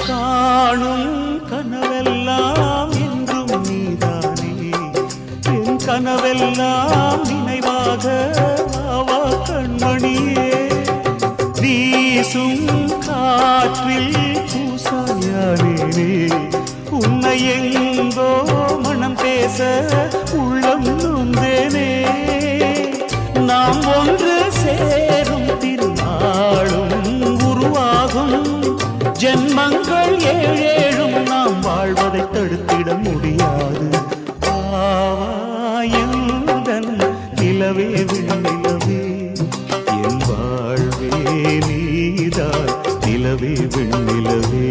காணும் கனவெல்லாம் என்றும் நீதானே என் கனவெல்லாம் நினைவாக ஆவா கண்மணியே வீசும் காற்றில் பூசாயானே உன்னை எங்கோ மனம் பேச உள்ளம் நொந்தேனே நாம் ஒன்று சேரும் திருநாளும் உருவாகும் ஜென்மங்கள் ஏழேழும் நாம் வாழ்வதை தடுத்திட முடியாது ஆவாயந்தன் நிலவே விண்ணிலவே என் வாழ்வே நீதான் நிலவே விண்ணிலவே